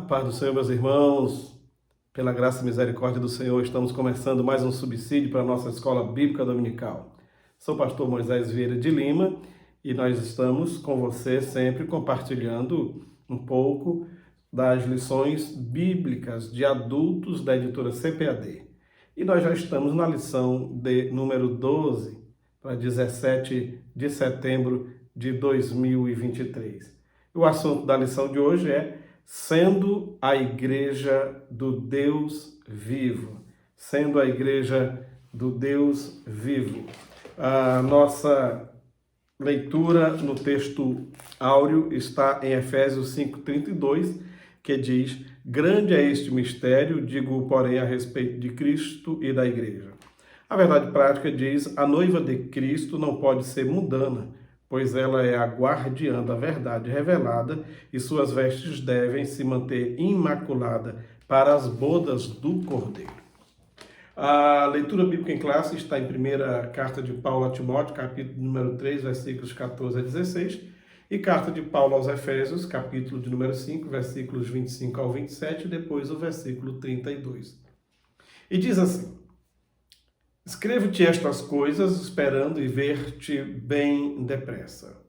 paz do Senhor, meus irmãos, pela graça e misericórdia do Senhor, estamos começando mais um subsídio para a nossa Escola Bíblica Dominical. Sou o pastor Moisés Vieira de Lima e nós estamos com você sempre compartilhando um pouco das lições bíblicas de adultos da editora CPAD. E nós já estamos na lição de número 12, para 17 de setembro de 2023. O assunto da lição de hoje é sendo a igreja do Deus vivo. Sendo a igreja do Deus vivo. A nossa leitura no texto áureo está em Efésios 5:32, que diz: grande é este mistério, digo, porém, a respeito de Cristo e da igreja. A verdade prática diz: a noiva de Cristo não pode ser mundana, pois ela é a guardiã da verdade revelada e suas vestes devem se manter imaculada para as bodas do Cordeiro. A leitura bíblica em classe está em primeira carta de Paulo a Timóteo, capítulo número 3, versículos 14 a 16, e carta de Paulo aos Efésios, capítulo de número 5, versículos 25 ao 27, e depois o versículo 32. E diz assim: escrevo-te estas coisas, esperando e ver-te bem depressa.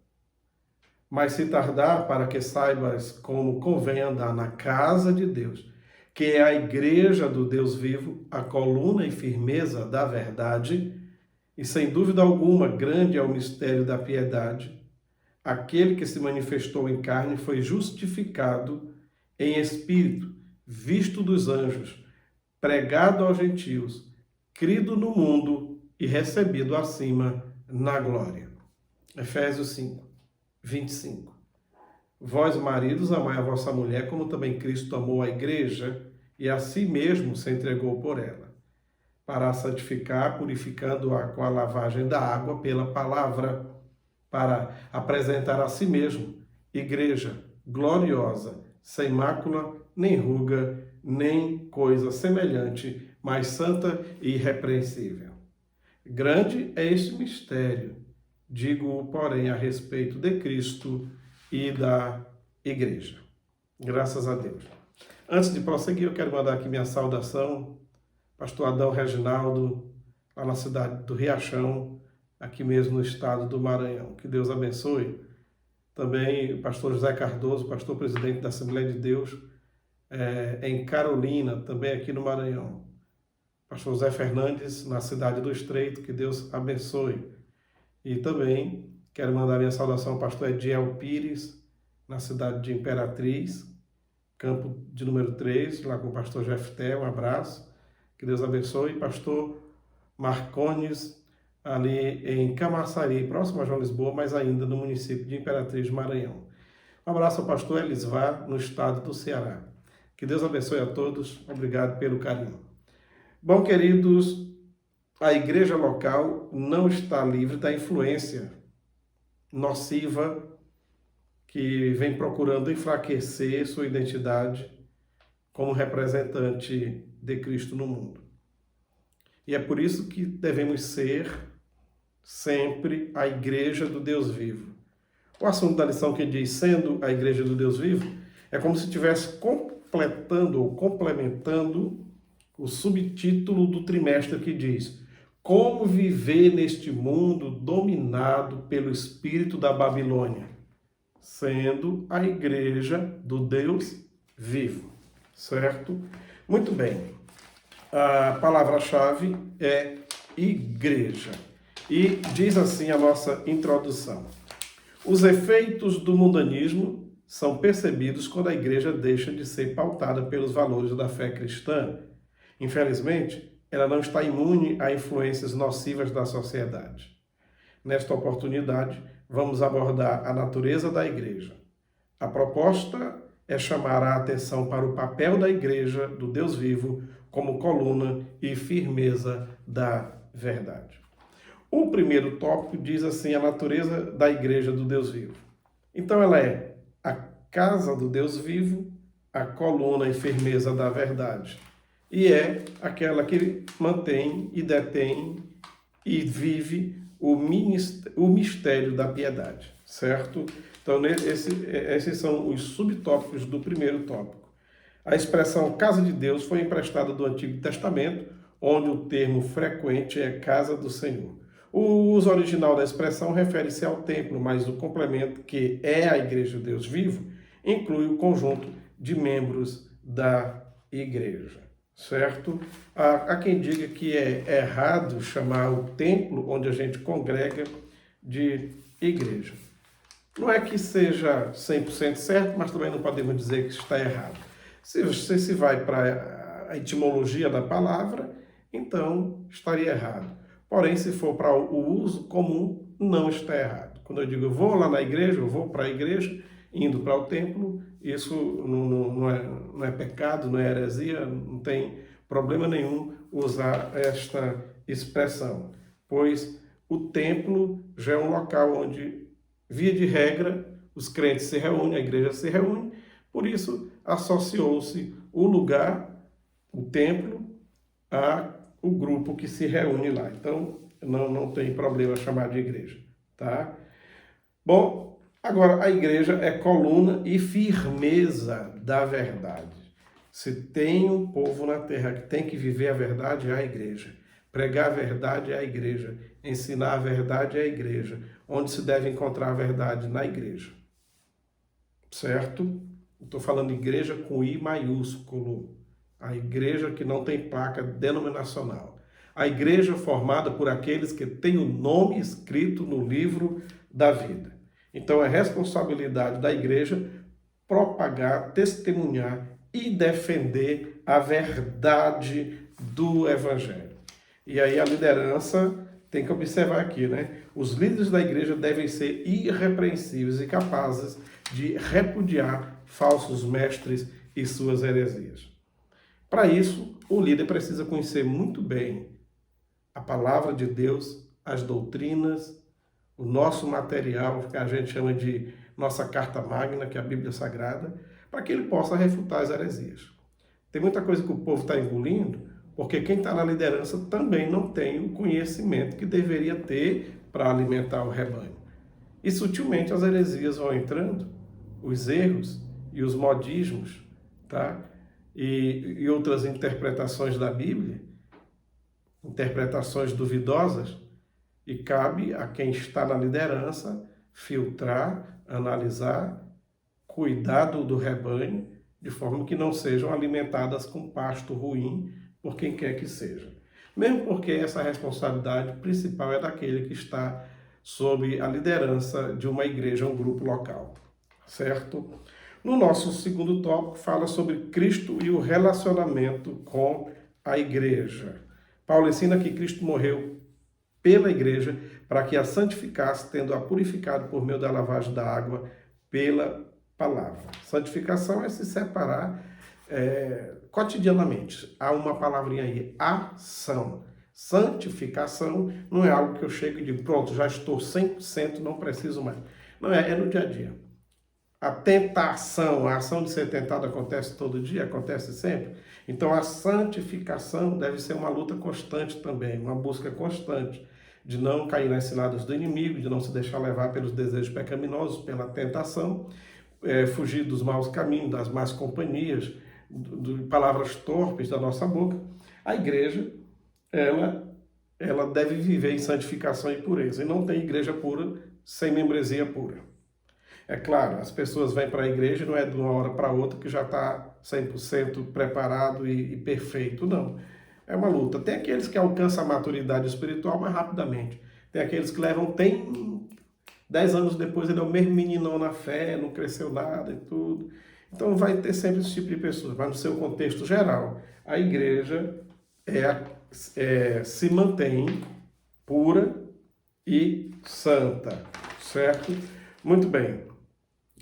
Mas se tardar, para que saibas como convém andar na casa de Deus, que é a igreja do Deus vivo, a coluna e firmeza da verdade, e sem dúvida alguma grande é o mistério da piedade. Aquele que se manifestou em carne foi justificado em espírito, visto dos anjos, pregado aos gentios, crido no mundo e recebido acima na glória. Efésios 5, 25. Vós, maridos, amai a vossa mulher, como também Cristo amou a igreja e a si mesmo se entregou por ela, para a santificar, purificando-a com a lavagem da água pela palavra, para apresentar a si mesmo igreja gloriosa, sem mácula, nem ruga, nem coisa semelhante, mas santa e irrepreensível. Grande é este mistério, digo, porém, a respeito de Cristo e da igreja. Graças a Deus. Antes de prosseguir, eu quero mandar aqui minha saudação, pastor Adão Reginaldo, lá na cidade do Riachão, aqui mesmo no estado do Maranhão. Que Deus abençoe. Também o pastor José Cardoso, pastor presidente da Assembleia de Deus, em Carolina, também aqui no Maranhão. Pastor José Fernandes, na cidade do Estreito, que Deus abençoe. E também quero mandar minha saudação ao pastor Ediel Pires, na cidade de Imperatriz, campo de número 3, lá com o pastor Jefté, um abraço, que Deus abençoe. Pastor Marcones, ali em Camaçari, próximo a João Lisboa, mas ainda no município de Imperatriz de Maranhão. Um abraço ao pastor Elisvar, no estado do Ceará. Que Deus abençoe a todos, obrigado pelo carinho. Bom, queridos, a igreja local não está livre da influência nociva que vem procurando enfraquecer sua identidade como representante de Cristo no mundo. E é por isso que devemos ser sempre a igreja do Deus vivo. O assunto da lição que diz sendo a igreja do Deus vivo é como se estivesse completando ou complementando o subtítulo do trimestre que diz: como viver neste mundo dominado pelo espírito da Babilônia, sendo a igreja do Deus vivo, certo? Muito bem. A palavra-chave é igreja. E diz assim a nossa introdução: os efeitos do mundanismo são percebidos quando a igreja deixa de ser pautada pelos valores da fé cristã. Infelizmente, ela não está imune a influências nocivas da sociedade. Nesta oportunidade, vamos abordar a natureza da igreja. A proposta é chamar a atenção para o papel da igreja do Deus vivo como coluna e firmeza da verdade. O primeiro tópico diz assim: a natureza da igreja do Deus vivo. Então ela é a casa do Deus vivo, a coluna e firmeza da verdade. E é aquela que mantém e detém e vive o mistério da piedade, certo? Então, esses são os subtópicos do primeiro tópico. A expressão casa de Deus foi emprestada do Antigo Testamento, onde o termo frequente é casa do Senhor. O uso original da expressão refere-se ao templo, mas o complemento, que é a Igreja de Deus vivo, inclui o conjunto de membros da igreja, certo? Há quem diga que é errado chamar o templo onde a gente congrega de igreja. Não é que seja 100% certo, mas também não podemos dizer que está errado. Se você se vai para a etimologia da palavra, então estaria errado. Porém, se for para o uso comum, não está errado. Quando eu digo eu vou lá na igreja, eu vou para a igreja, indo para o templo, isso não é pecado, não é heresia, não tem problema nenhum usar esta expressão, pois o templo já é um local onde, via de regra, os crentes se reúnem, a igreja se reúne, por isso associou-se o lugar, o templo, ao grupo que se reúne lá. Então, não tem problema chamar de igreja, tá? Bom, agora a igreja é coluna e firmeza da verdade. Se tem um povo na terra que tem que viver a verdade, é a igreja. Pregar a verdade é a igreja. Ensinar a verdade é a igreja. Onde se deve encontrar a verdade? Na igreja. Certo? Estou falando igreja com I maiúsculo. A igreja que não tem placa denominacional. A igreja formada por aqueles que têm o nome escrito no livro da vida. Então é responsabilidade da igreja propagar, testemunhar e defender a verdade do evangelho. E aí a liderança tem que observar aqui, né? Os líderes da igreja devem ser irrepreensíveis e capazes de repudiar falsos mestres e suas heresias. Para isso, o líder precisa conhecer muito bem a palavra de Deus, as doutrinas, o nosso material, que a gente chama de nossa carta magna, que é a Bíblia Sagrada, para que ele possa refutar as heresias. Tem muita coisa que o povo está engolindo, porque quem está na liderança também não tem o conhecimento que deveria ter para alimentar o rebanho. E sutilmente as heresias vão entrando, os erros e os modismos, tá? E outras interpretações da Bíblia, interpretações duvidosas, e cabe a quem está na liderança filtrar, analisar, cuidar do rebanho, de forma que não sejam alimentadas com pasto ruim por quem quer que seja. Mesmo porque essa responsabilidade principal é daquele que está sob a liderança de uma igreja, um grupo local, certo? No nosso segundo tópico, fala sobre Cristo e o relacionamento com a igreja. Paulo ensina que Cristo morreu pela igreja para que a santificasse, tendo-a purificado por meio da lavagem da água pela palavra. Santificação é se separar cotidianamente. Há uma palavrinha aí, ação. Santificação não é algo que eu chego e digo, pronto, já estou 100%, não preciso mais. Não, é no dia a dia. A tentação, a ação de ser tentado acontece todo dia, acontece sempre. Então a santificação deve ser uma luta constante também, uma busca constante de não cair nas ciladas do inimigo, de não se deixar levar pelos desejos pecaminosos, pela tentação, fugir dos maus caminhos, das más companhias, de palavras torpes da nossa boca. A igreja, ela deve viver em santificação e pureza. E não tem igreja pura sem membresia pura. É claro, as pessoas vêm para a igreja e não é de uma hora para outra que já está 100% preparado e perfeito, não. É uma luta. Tem aqueles que alcançam a maturidade espiritual mais rapidamente. Tem aqueles que tem 10 anos depois ele é o mesmo meninão na fé, não cresceu nada e tudo. Então vai ter sempre esse tipo de pessoas, mas no seu contexto geral, a igreja se mantém pura e santa, certo? Muito bem.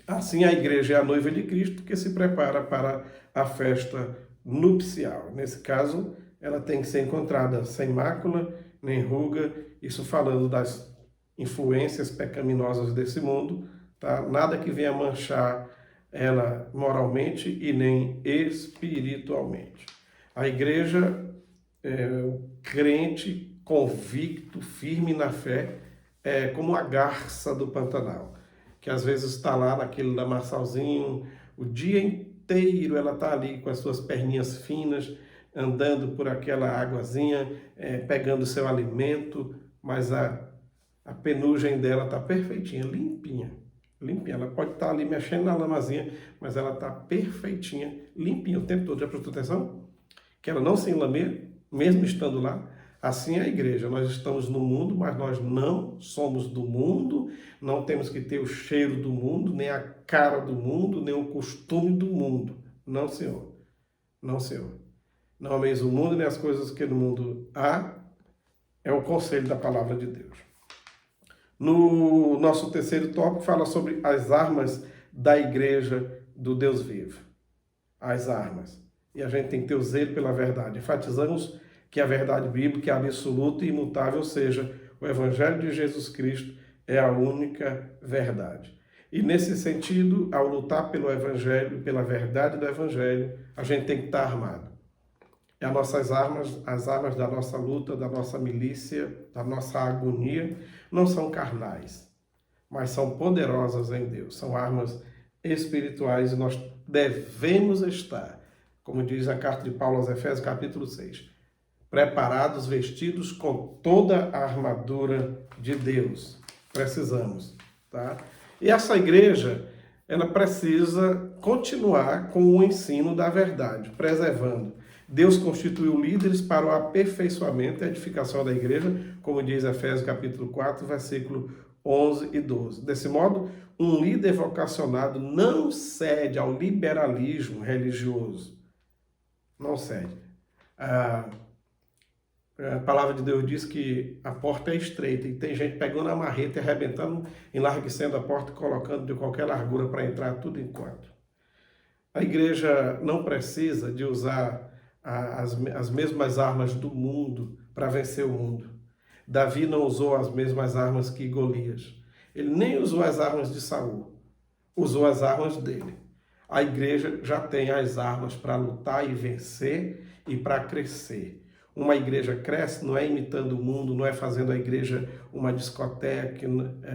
Assim, a igreja é a noiva de Cristo que se prepara para a festa nupcial. Nesse caso, ela tem que ser encontrada sem mácula, nem ruga, isso falando das influências pecaminosas desse mundo, tá? Nada que venha manchar ela moralmente e nem espiritualmente. A igreja, o crente convicto, firme na fé, é como a garça do Pantanal, que às vezes está lá naquele lamaçalzinho o dia inteiro ela está ali com as suas perninhas finas, andando por aquela águazinha, pegando seu alimento, mas a penugem dela está perfeitinha, limpinha. Limpinha. Ela pode estar ali mexendo na lamazinha, mas ela está perfeitinha, limpinha o tempo todo. Já prestou atenção? Que ela não se enlameia, mesmo estando lá. Assim é a igreja. Nós estamos no mundo, mas nós não somos do mundo. Não temos que ter o cheiro do mundo, nem a cara do mundo, nem o costume do mundo. Não, Senhor. Não, Senhor. Não ameis o mundo, nem as coisas que no mundo há. É o conselho da palavra de Deus. No nosso terceiro tópico, fala sobre as armas da igreja do Deus vivo. As armas. E a gente tem que ter o zelo pela verdade. Enfatizamos que a verdade bíblica é absoluta e imutável, ou seja, o Evangelho de Jesus Cristo é a única verdade. E nesse sentido, ao lutar pelo Evangelho, pela verdade do Evangelho, a gente tem que estar armado. E as armas da nossa luta, da nossa milícia, da nossa agonia, não são carnais, mas são poderosas em Deus. São armas espirituais e nós devemos estar, como diz a carta de Paulo aos Efésios, capítulo 6, preparados, vestidos com toda a armadura de Deus. Precisamos, tá? E essa igreja, ela precisa continuar com o ensino da verdade, preservando. Deus constituiu líderes para o aperfeiçoamento e edificação da igreja, como diz Efésios capítulo 4, versículo 11 e 12. Desse modo, um líder vocacionado não cede ao liberalismo religioso. Não cede. A palavra de Deus diz que a porta é estreita e tem gente pegando a marreta e arrebentando, enlarguecendo a porta e colocando de qualquer largura para entrar tudo enquanto. A igreja não precisa de usar as mesmas armas do mundo para vencer o mundo. Davi não usou as mesmas armas que Golias. Ele nem usou as armas de Saul. Usou as armas dele. A igreja já tem as armas para lutar e vencer e para crescer. Uma igreja cresce não é imitando o mundo, não é fazendo a igreja uma discoteca,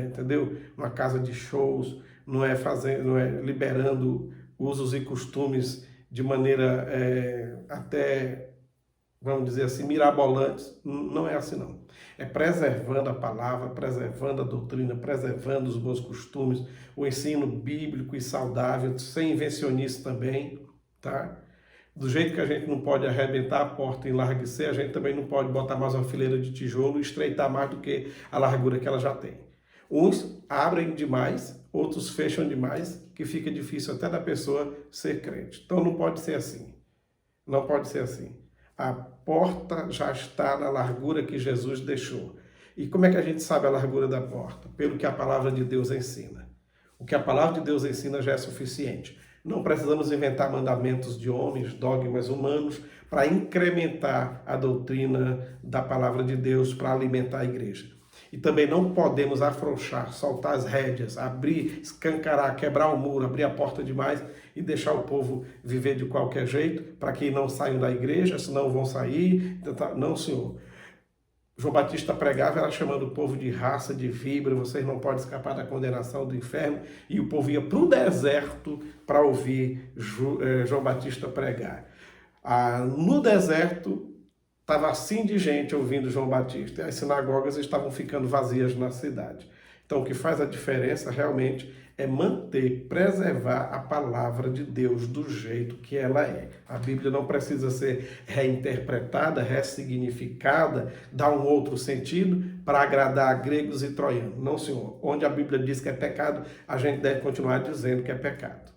entendeu? Uma casa de shows, não é liberando usos e costumes de maneira até, vamos dizer assim, mirabolantes. Não é assim, não. É preservando a palavra, preservando a doutrina, preservando os bons costumes, o ensino bíblico e saudável, sem invencionice também, tá? Do jeito que a gente não pode arrebentar a porta e enlarguecer, a gente também não pode botar mais uma fileira de tijolo e estreitar mais do que a largura que ela já tem. Uns abrem demais, outros fecham demais, que fica difícil até da pessoa ser crente. Então não pode ser assim. Não pode ser assim. A porta já está na largura que Jesus deixou. E como é que a gente sabe a largura da porta? Pelo que a palavra de Deus ensina. O que a palavra de Deus ensina já é suficiente. Não precisamos inventar mandamentos de homens, dogmas humanos, para incrementar a doutrina da palavra de Deus, para alimentar a igreja. E também não podemos afrouxar, soltar as rédeas, abrir, escancarar, quebrar o muro, abrir a porta demais e deixar o povo viver de qualquer jeito, para que não saiam da igreja, senão vão sair. Não, Senhor. João Batista pregava, era chamando o povo de raça, de víbora, vocês não podem escapar da condenação do inferno, e o povo ia para o deserto para ouvir João Batista pregar. No deserto, estava assim de gente ouvindo João Batista, e as sinagogas estavam ficando vazias na cidade. Então, o que faz a diferença realmente é manter, preservar a palavra de Deus do jeito que ela é. A Bíblia não precisa ser reinterpretada, ressignificada, dar um outro sentido para agradar gregos e troianos. Não, Senhor. Onde a Bíblia diz que é pecado, a gente deve continuar dizendo que é pecado.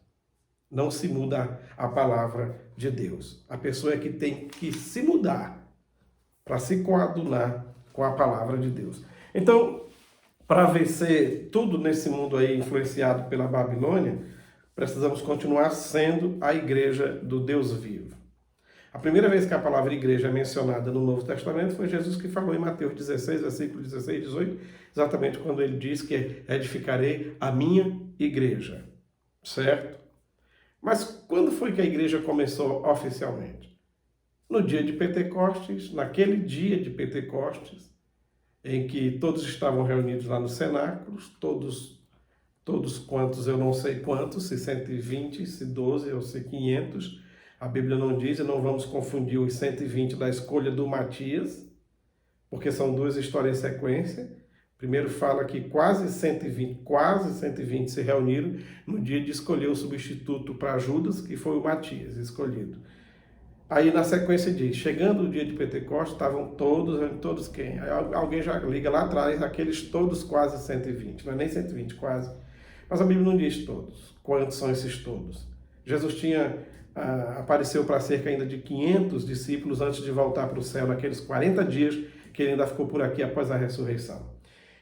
Não se muda a palavra de Deus. A pessoa é que tem que se mudar para se coadunar com a palavra de Deus. Então, para vencer tudo nesse mundo aí influenciado pela Babilônia, precisamos continuar sendo a igreja do Deus vivo. A primeira vez que a palavra igreja é mencionada no Novo Testamento foi Jesus que falou em Mateus 16, versículo 16 e 18, exatamente quando ele diz que edificarei a minha igreja, certo? Mas quando foi que a igreja começou oficialmente? No dia de Pentecostes, naquele dia de Pentecostes, em que todos estavam reunidos lá nos cenáculos, todos todos quantos eu não sei quantos, se 120, se 12 ou se 500. A Bíblia não diz, e não vamos confundir os 120 da escolha do Matias, porque são duas histórias em sequência. Primeiro fala que quase 120 se reuniram no dia de escolher o substituto para Judas, que foi o Matias escolhido. Aí na sequência diz, chegando o dia de Pentecostes, estavam todos quem? Aí alguém já liga lá atrás, aqueles todos quase 120, não é nem 120, quase. Mas a Bíblia não diz todos, quantos são esses todos. Jesus apareceu para cerca ainda de 500 discípulos antes de voltar para o céu, naqueles 40 dias que ele ainda ficou por aqui após a ressurreição.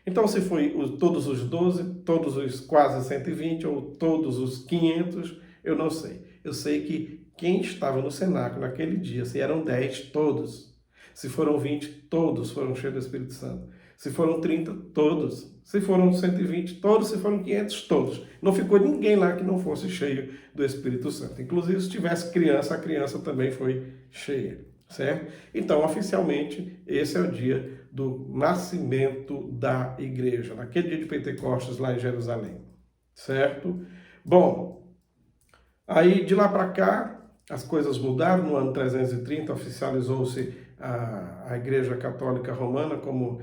Então, se foi todos os 12, todos os quase 120 ou todos os 500, eu não sei. Eu sei que quem estava no cenáculo naquele dia, se eram 10, todos. Se foram 20, todos foram cheios do Espírito Santo. Se foram 30, todos. Se foram 120, todos. Se foram 500, todos. Não ficou ninguém lá que não fosse cheio do Espírito Santo. Inclusive, se tivesse criança, a criança também foi cheia. Certo? Então, oficialmente, esse é o dia do nascimento da igreja, naquele dia de Pentecostes lá em Jerusalém. Certo? Bom, aí de lá para cá, as coisas mudaram. No ano 330, oficializou-se a Igreja Católica Romana como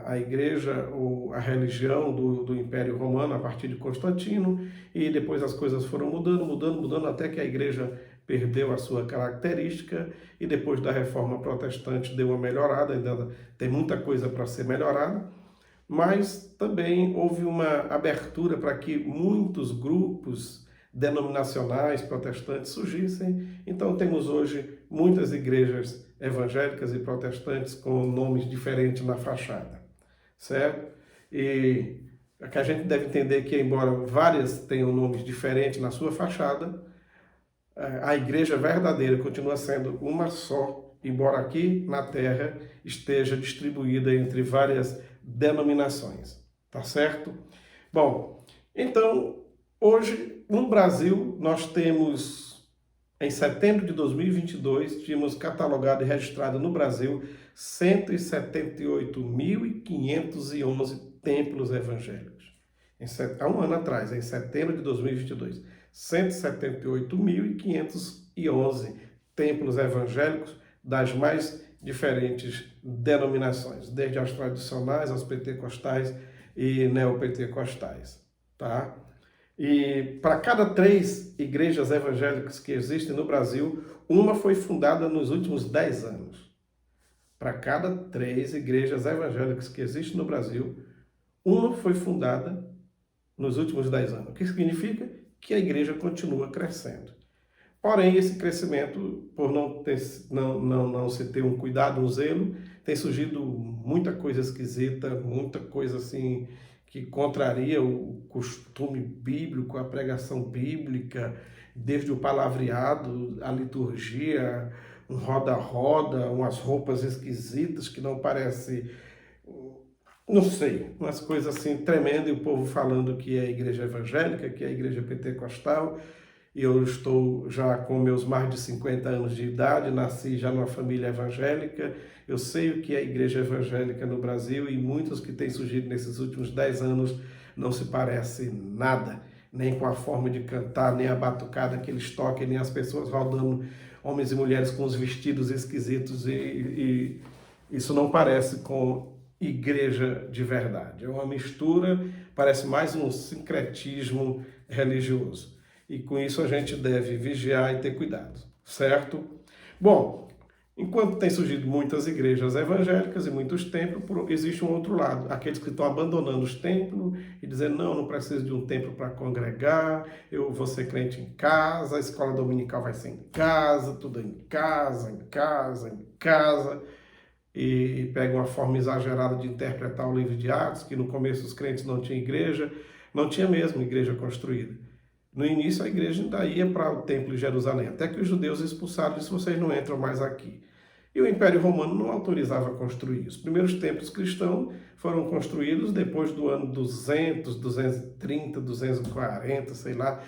a igreja ou a religião do Império Romano a partir de Constantino, e depois as coisas foram mudando, até que a igreja perdeu a sua característica, e depois da Reforma Protestante deu uma melhorada, ainda tem muita coisa para ser melhorada, mas também houve uma abertura para que muitos grupos denominacionais protestantes surgissem. Então temos hoje muitas igrejas evangélicas e protestantes com nomes diferentes na fachada, certo? E é que a gente deve entender que, embora várias tenham nomes diferentes na sua fachada, a igreja verdadeira continua sendo uma só, embora aqui na terra esteja distribuída entre várias denominações, tá certo? Bom, então, hoje no Brasil nós temos, em setembro de 2022, tínhamos catalogado e registrado no Brasil 178.511 templos evangélicos. Há um ano atrás, em setembro de 2022, 178.511 templos evangélicos das mais diferentes denominações, desde as tradicionais, aos pentecostais e neopentecostais, tá? E para cada 3 igrejas evangélicas que existem no Brasil, uma foi fundada nos últimos 10 anos. Para cada 3 igrejas evangélicas que existem no Brasil, uma foi fundada nos últimos 10 anos. O que significa? Que a igreja continua crescendo. Porém, esse crescimento, por não se ter um cuidado, um zelo, tem surgido muita coisa esquisita, muita coisa assim que contraria o costume bíblico, a pregação bíblica, desde o palavreado, a liturgia, um roda-roda, umas roupas esquisitas que não parecem, não sei, umas coisas assim tremendas, e o povo falando que é a igreja evangélica, que é a igreja pentecostal. E eu estou já com meus mais de 50 anos de idade, nasci já numa família evangélica, eu sei o que é a igreja evangélica no Brasil, e muitos que têm surgido nesses últimos 10 anos não se parecem nada, nem com a forma de cantar, nem a batucada que eles tocam, nem as pessoas rodando, homens e mulheres com os vestidos esquisitos, e isso não parece com igreja de verdade. É uma mistura, parece mais um sincretismo religioso. E com isso a gente deve vigiar e ter cuidado, certo? Bom, enquanto tem surgido muitas igrejas evangélicas e muitos templos, existe um outro lado, aqueles que estão abandonando os templos e dizendo, não preciso de um templo para congregar, eu vou ser crente em casa, a escola dominical vai ser em casa, tudo em casa, em casa, em casa, e pega uma forma exagerada de interpretar o livro de Atos, que no começo os crentes não tinham igreja, não tinha mesmo igreja construída. No início, a igreja ainda ia para o templo de Jerusalém, até que os judeus expulsaram e disseram, vocês não entram mais aqui. E o Império Romano não autorizava construir. Os primeiros templos cristãos foram construídos depois do ano 200, 230, 240, sei lá,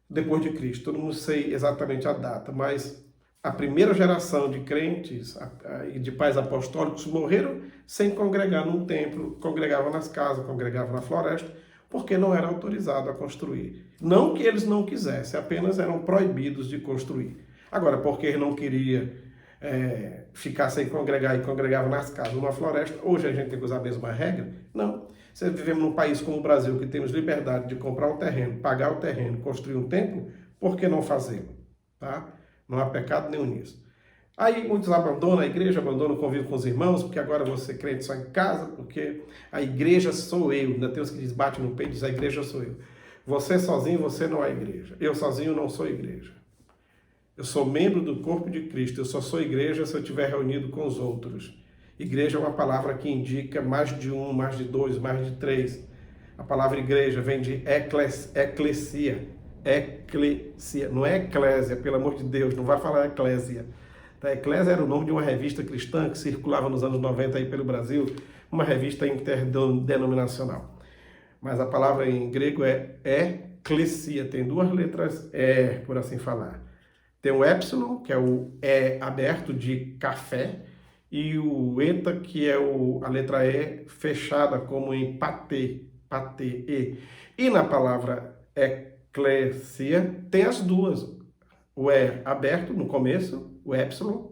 depois de Cristo. Eu não sei exatamente a data, mas a primeira geração de crentes e de pais apostólicos morreram sem congregar num templo, congregavam nas casas, congregavam na floresta, porque não era autorizado a construir. Não que eles não quisessem, apenas eram proibidos de construir. Agora, porque ele não queria ficar sem congregar e congregava nas casas, numa floresta, hoje a gente tem que usar a mesma regra? Não. Se vivemos num país como o Brasil, que temos liberdade de comprar um terreno, pagar o terreno, construir um templo, por que não fazê-lo? Tá? Não há pecado nenhum nisso. Aí muitos abandonam a igreja, abandonam o convívio com os irmãos, porque agora você crente só em casa, porque a igreja sou eu. Ainda tem os que dizem, bate no peito e diz, a igreja sou eu. Você sozinho, você não é igreja. Eu sozinho não sou igreja. Eu sou membro do corpo de Cristo. Eu só sou igreja se eu estiver reunido com os outros. Igreja é uma palavra que indica mais de um, mais de dois, mais de três. A palavra igreja vem de eclesia. Eclesia. Não é eclésia, pelo amor de Deus, não vai falar eclésia. A Eclésia era o nome de uma revista cristã que circulava nos anos 90 aí pelo Brasil, uma revista interdenominacional. Mas a palavra em grego é eclesia, tem duas letras E, por assim falar. Tem o epsilon, que é o E aberto de café, e o eta, que é a letra E fechada, como em patê, E. E na palavra eclesia tem as duas, o E aberto no começo, o epsilon,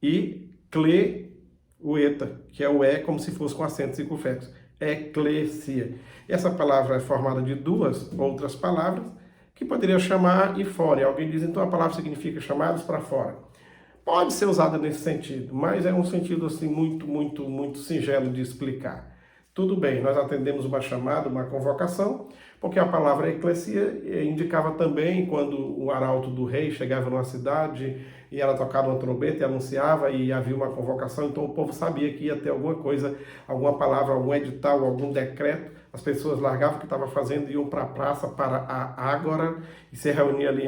e o eta, que é o E como se fosse com acento circunflexo, eclesia. E essa palavra é formada de duas outras palavras, que poderia chamar e fora. E alguém diz, então a palavra significa chamados para fora. Pode ser usada nesse sentido, mas é um sentido assim muito singelo de explicar. Tudo bem, nós atendemos uma chamada, uma convocação, porque a palavra eclesia indicava também quando o arauto do rei chegava numa cidade e ela tocava uma trombeta e anunciava e havia uma convocação, então o povo sabia que ia ter alguma coisa, alguma palavra, algum edital, algum decreto. As pessoas largavam o que estavam fazendo e iam para a praça, para a Ágora, e se reuniam ali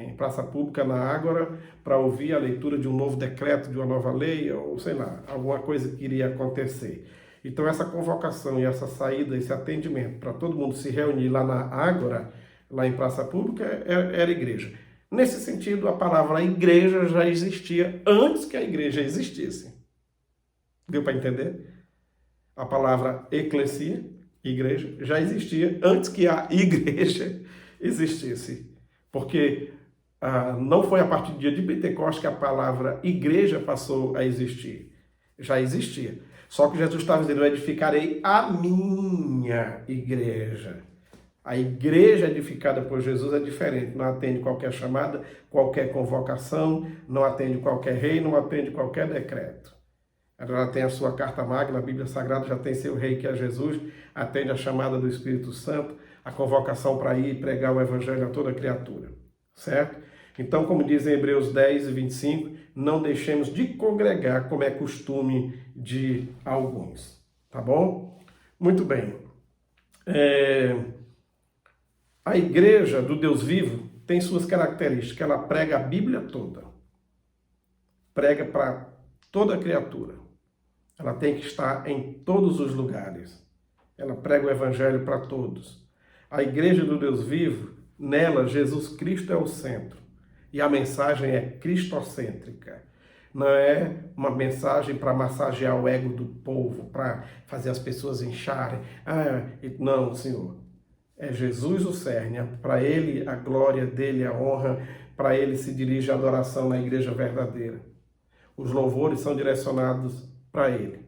em praça pública na Ágora para ouvir a leitura de um novo decreto, de uma nova lei, ou sei lá, alguma coisa que iria acontecer. Então essa convocação e essa saída, esse atendimento para todo mundo se reunir lá na Ágora, lá em praça pública, era igreja. Nesse sentido, a palavra igreja já existia antes que a igreja existisse. Deu para entender? A palavra eclesia, igreja, já existia antes que a igreja existisse. Porque não foi a partir do dia de Pentecostes que a palavra igreja passou a existir. Já existia. Só que Jesus estava dizendo, eu edificarei a minha igreja. A igreja edificada por Jesus é diferente, não atende qualquer chamada, qualquer convocação, não atende qualquer rei, não atende qualquer decreto. Ela tem a sua carta magna, a Bíblia Sagrada já tem seu rei que é Jesus, atende a chamada do Espírito Santo, a convocação para ir pregar o evangelho a toda criatura, certo? Então, como diz em Hebreus 10 e 25, não deixemos de congregar como é costume de alguns, tá bom? Muito bem. A igreja do Deus vivo tem suas características. Ela prega a Bíblia toda. Prega para toda criatura. Ela tem que estar em todos os lugares. Ela prega o evangelho para todos. A igreja do Deus vivo, nela, Jesus Cristo é o centro. E a mensagem é cristocêntrica. Não é uma mensagem para massagear o ego do povo, para fazer as pessoas incharem. Não, Senhor. É Jesus o cerne, para ele a glória, dele a honra, para ele se dirige a adoração na igreja verdadeira. Os louvores são direcionados para ele.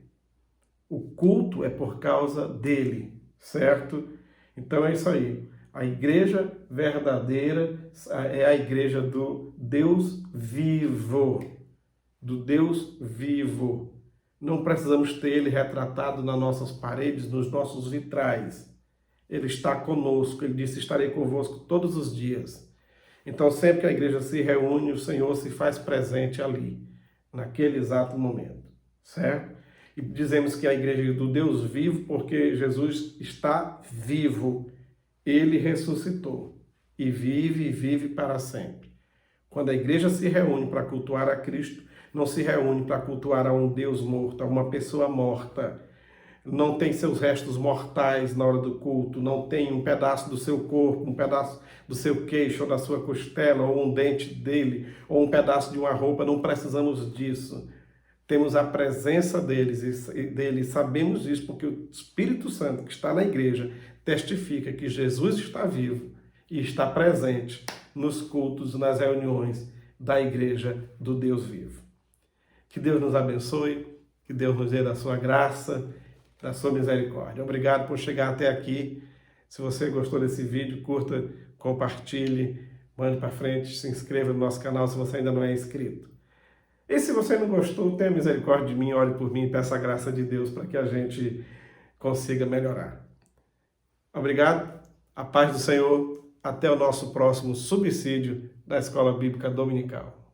O culto é por causa dele, certo? Então é isso aí. A igreja verdadeira é a igreja do Deus vivo. Do Deus vivo. Não precisamos ter ele retratado nas nossas paredes, nos nossos vitrais. Ele está conosco, ele disse, estarei convosco todos os dias. Então, sempre que a igreja se reúne, o Senhor se faz presente ali, naquele exato momento, certo? E dizemos que a igreja é do Deus vivo, porque Jesus está vivo. Ele ressuscitou e vive para sempre. Quando a igreja se reúne para cultuar a Cristo, não se reúne para cultuar a um Deus morto, a uma pessoa morta. Não tem seus restos mortais na hora do culto, não tem um pedaço do seu corpo, um pedaço do seu queixo ou da sua costela, ou um dente dele, ou um pedaço de uma roupa, não precisamos disso. Temos a presença dele, sabemos disso, porque o Espírito Santo que está na igreja testifica que Jesus está vivo e está presente nos cultos, nas reuniões da Igreja do Deus vivo. Que Deus nos abençoe, que Deus nos dê da sua graça, da sua misericórdia. Obrigado por chegar até aqui. Se você gostou desse vídeo, curta, compartilhe, mande para frente, se inscreva no nosso canal se você ainda não é inscrito. E se você não gostou, tenha misericórdia de mim, ore por mim e peça a graça de Deus para que a gente consiga melhorar. Obrigado, a paz do Senhor, até o nosso próximo subsídio da Escola Bíblica Dominical.